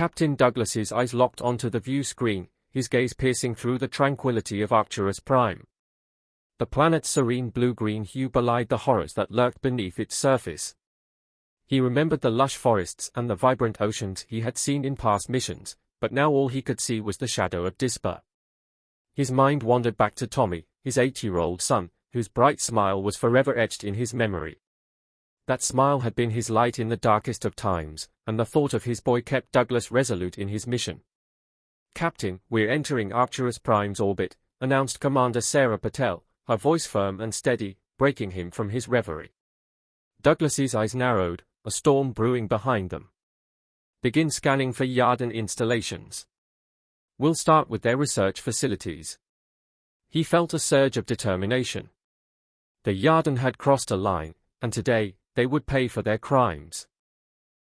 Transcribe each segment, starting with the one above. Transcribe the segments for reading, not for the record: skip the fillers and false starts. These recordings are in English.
Captain Douglas's eyes locked onto the view screen, his gaze piercing through the tranquility of Arcturus Prime. The planet's serene blue-green hue belied the horrors that lurked beneath its surface. He remembered the lush forests and the vibrant oceans he had seen in past missions, but now all he could see was the shadow of despair. His mind wandered back to Tommy, his 8-year-old son, whose bright smile was forever etched in his memory. That smile had been his light in the darkest of times, and the thought of his boy kept Douglas resolute in his mission. "Captain, we're entering Arcturus Prime's orbit," announced Commander Sarah Patel, her voice firm and steady, breaking him from his reverie. Douglas's eyes narrowed, a storm brewing behind them. "Begin scanning for Yarden installations. We'll start with their research facilities." He felt a surge of determination. The Yarden had crossed a line, and today, they would pay for their crimes.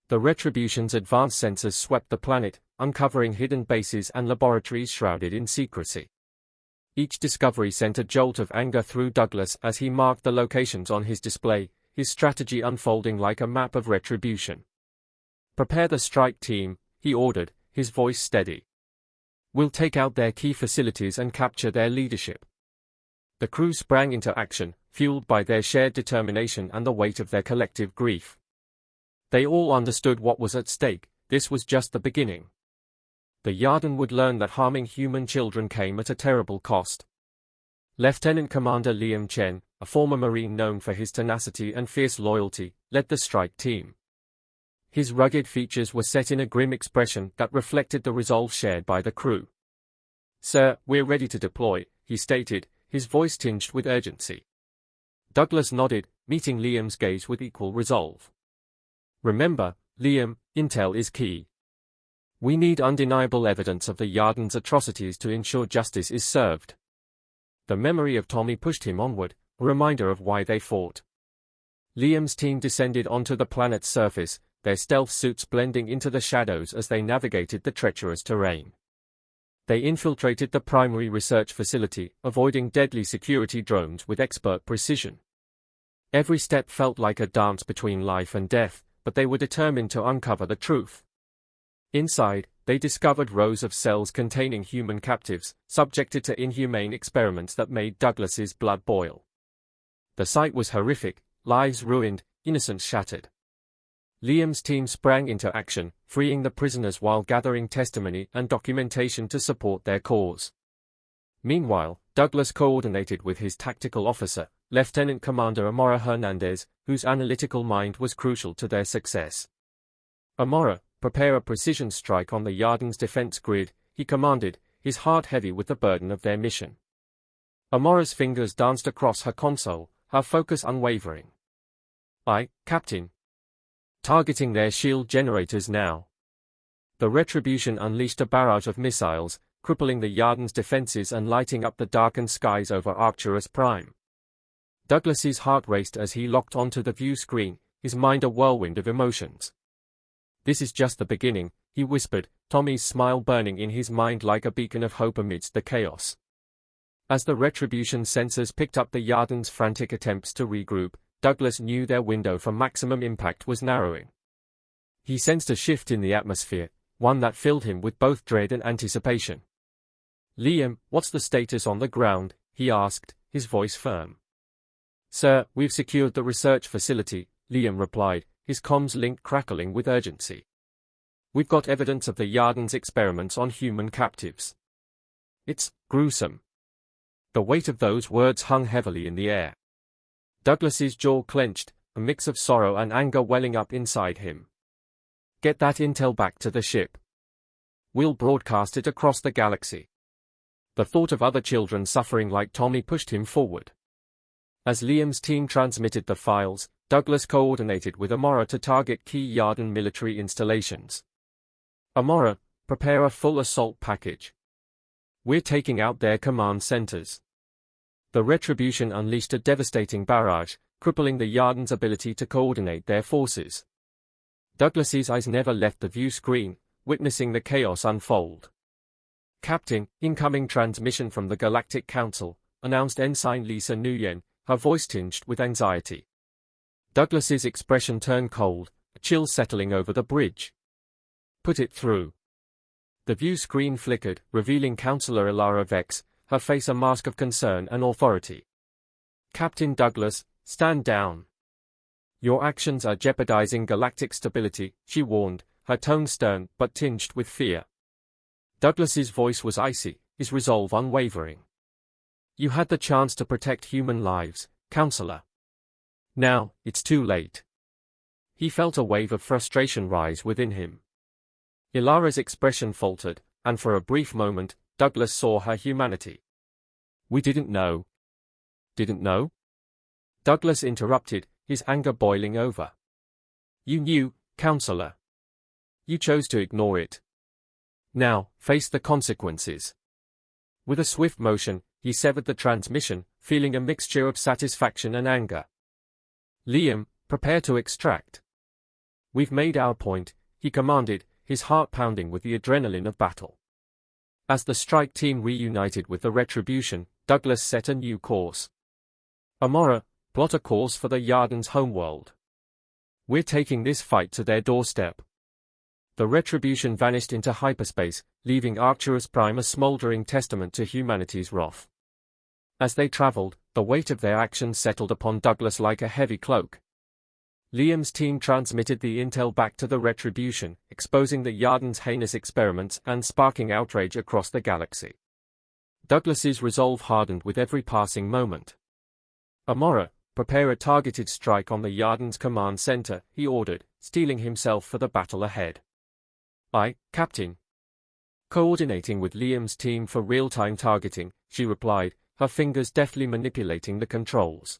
The Retribution's advanced sensors swept the planet, uncovering hidden bases and laboratories shrouded in secrecy. Each discovery sent a jolt of anger through Douglas as he marked the locations on his display, his strategy unfolding like a map of retribution. "Prepare the strike team," he ordered, his voice steady. "We'll take out their key facilities and capture their leadership." The crew sprang into action, fueled by their shared determination and the weight of their collective grief. They all understood what was at stake. This was just the beginning. The Yarden would learn that harming human children came at a terrible cost. Lieutenant Commander Liam Chen, a former Marine known for his tenacity and fierce loyalty, led the strike team. His rugged features were set in a grim expression that reflected the resolve shared by the crew. "Sir, we're ready to deploy," he stated, his voice tinged with urgency. Douglas nodded, meeting Liam's gaze with equal resolve. "Remember, Liam, intel is key. We need undeniable evidence of the Yarden's atrocities to ensure justice is served." The memory of Tommy pushed him onward, a reminder of why they fought. Liam's team descended onto the planet's surface, their stealth suits blending into the shadows as they navigated the treacherous terrain. They infiltrated the primary research facility, avoiding deadly security drones with expert precision. Every step felt like a dance between life and death, but they were determined to uncover the truth. Inside, they discovered rows of cells containing human captives, subjected to inhumane experiments that made Douglas's blood boil. The sight was horrific, lives ruined, innocence shattered. Liam's team sprang into action, freeing the prisoners while gathering testimony and documentation to support their cause. Meanwhile, Douglas coordinated with his tactical officer, Lieutenant Commander Amora Hernandez, whose analytical mind was crucial to their success. "Amora, prepare a precision strike on the Yarden's defense grid," he commanded, his heart heavy with the burden of their mission. Amora's fingers danced across her console, her focus unwavering. "Aye, Captain. Targeting their shield generators now." The Retribution unleashed a barrage of missiles, crippling the Yarden's defenses and lighting up the darkened skies over Arcturus Prime. Douglas's heart raced as he locked onto the view screen, his mind a whirlwind of emotions. "This is just the beginning," he whispered, Tommy's smile burning in his mind like a beacon of hope amidst the chaos. As the Retribution sensors picked up the Yarden's frantic attempts to regroup, Douglas knew their window for maximum impact was narrowing. He sensed a shift in the atmosphere, one that filled him with both dread and anticipation. "Liam, what's the status on the ground?" he asked, his voice firm. "Sir, we've secured the research facility," Liam replied, his comms link crackling with urgency. "We've got evidence of the Yarden's experiments on human captives. It's gruesome." The weight of those words hung heavily in the air. Douglas's jaw clenched, a mix of sorrow and anger welling up inside him. "Get that intel back to the ship. We'll broadcast it across the galaxy." The thought of other children suffering like Tommy pushed him forward. As Liam's team transmitted the files, Douglas coordinated with Amora to target key Yarden military installations. "Amora, prepare a full assault package. We're taking out their command centers." The Retribution unleashed a devastating barrage, crippling the Yarden's ability to coordinate their forces. Douglas's eyes never left the view screen, witnessing the chaos unfold. "Captain, incoming transmission from the Galactic Council," announced Ensign Lisa Nguyen, her voice tinged with anxiety. Douglas's expression turned cold, a chill settling over the bridge. "Put it through." The view screen flickered, revealing Counselor Ilara Vex, her face a mask of concern and authority. "Captain Douglas, stand down. Your actions are jeopardizing galactic stability," she warned, her tone stern but tinged with fear. Douglas's voice was icy, his resolve unwavering. "You had the chance to protect human lives, Counselor. Now, it's too late." He felt a wave of frustration rise within him. Ilara's expression faltered, and for a brief moment, Douglas saw her humanity. "We didn't know." "Didn't know?" Douglas interrupted, his anger boiling over. "You knew, Counselor. You chose to ignore it. Now, face the consequences." With a swift motion, he severed the transmission, feeling a mixture of satisfaction and anger. "Liam, prepare to extract." "We've made our point," he commanded, his heart pounding with the adrenaline of battle. As the strike team reunited with the Retribution, Douglas set a new course. "Amora, plot a course for the Yarden's homeworld. We're taking this fight to their doorstep." The Retribution vanished into hyperspace, leaving Arcturus Prime a smoldering testament to humanity's wrath. As they traveled, the weight of their actions settled upon Douglas like a heavy cloak. Liam's team transmitted the intel back to the Retribution, exposing the Yarden's heinous experiments and sparking outrage across the galaxy. Douglas's resolve hardened with every passing moment. "Amora, prepare a targeted strike on the Yarden's command center," he ordered, steeling himself for the battle ahead. "Aye, Captain." Coordinating with Liam's team for real-time targeting, she replied, her fingers deftly manipulating the controls.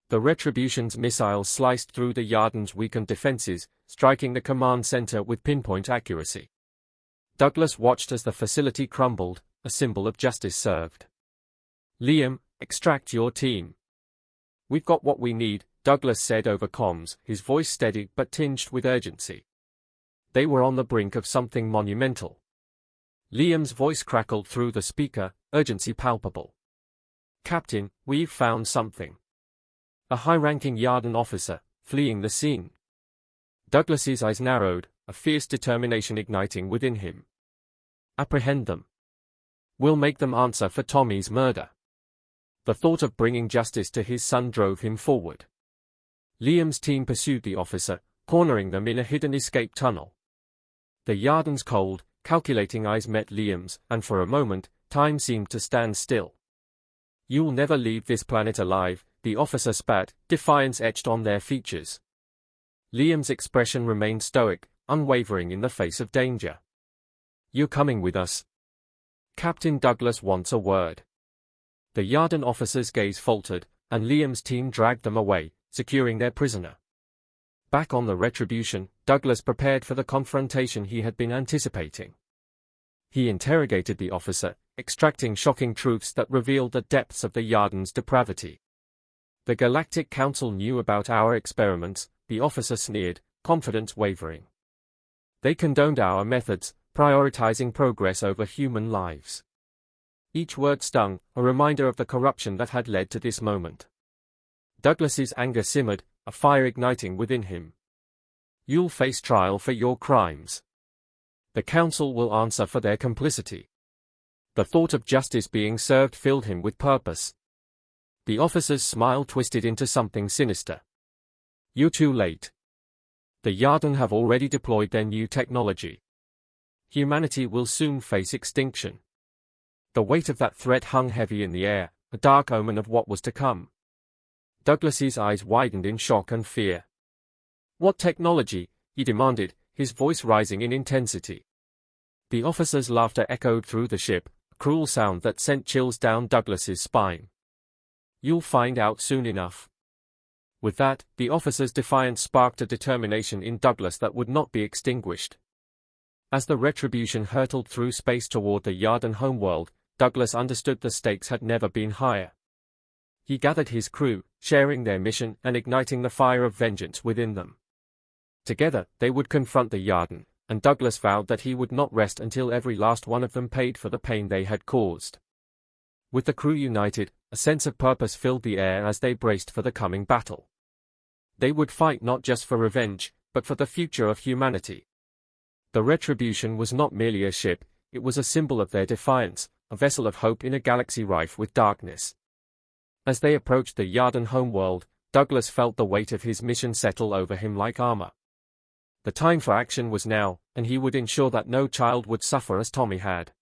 The Retribution's missiles sliced through the Yarden's weakened defenses, striking the command center with pinpoint accuracy. Douglas watched as the facility crumbled, a symbol of justice served. "Liam, extract your team." "We've got what we need," Douglas said over comms, his voice steady but tinged with urgency. They were on the brink of something monumental. Liam's voice crackled through the speaker, urgency palpable. "Captain, we've found something." A high-ranking Yarden officer, fleeing the scene. Douglas's eyes narrowed, a fierce determination igniting within him. "Apprehend them. We'll make them answer for Tommy's murder." The thought of bringing justice to his son drove him forward. Liam's team pursued the officer, cornering them in a hidden escape tunnel. The Yarden's cold, calculating eyes met Liam's, and for a moment, time seemed to stand still. "You'll never leave this planet alive," the officer spat, defiance etched on their features. Liam's expression remained stoic, unwavering in the face of danger. "You're coming with us. Captain Douglas wants a word." The Yarden officer's gaze faltered, and Liam's team dragged them away, securing their prisoner. Back on the Retribution, Douglas prepared for the confrontation he had been anticipating. He interrogated the officer, extracting shocking truths that revealed the depths of the Yarden's depravity. "The Galactic Council knew about our experiments," the officer sneered, confidence wavering. "They condoned our methods, prioritizing progress over human lives." Each word stung, a reminder of the corruption that had led to this moment. Douglas's anger simmered, a fire igniting within him. "You'll face trial for your crimes. The Council will answer for their complicity." The thought of justice being served filled him with purpose. The officer's smile twisted into something sinister. "You're too late. The Yarden have already deployed their new technology. Humanity will soon face extinction." The weight of that threat hung heavy in the air, a dark omen of what was to come. Douglas's eyes widened in shock and fear. "What technology?" he demanded, his voice rising in intensity. The officer's laughter echoed through the ship, a cruel sound that sent chills down Douglas's spine. "You'll find out soon enough." With that, the officer's defiance sparked a determination in Douglas that would not be extinguished. As the Retribution hurtled through space toward the Yarden homeworld, Douglas understood the stakes had never been higher. He gathered his crew, sharing their mission and igniting the fire of vengeance within them. Together, they would confront the Yarden, and Douglas vowed that he would not rest until every last one of them paid for the pain they had caused. With the crew united, a sense of purpose filled the air as they braced for the coming battle. They would fight not just for revenge, but for the future of humanity. The Retribution was not merely a ship, it was a symbol of their defiance, a vessel of hope in a galaxy rife with darkness. As they approached the Yarden homeworld, Douglas felt the weight of his mission settle over him like armor. The time for action was now, and he would ensure that no child would suffer as Tommy had.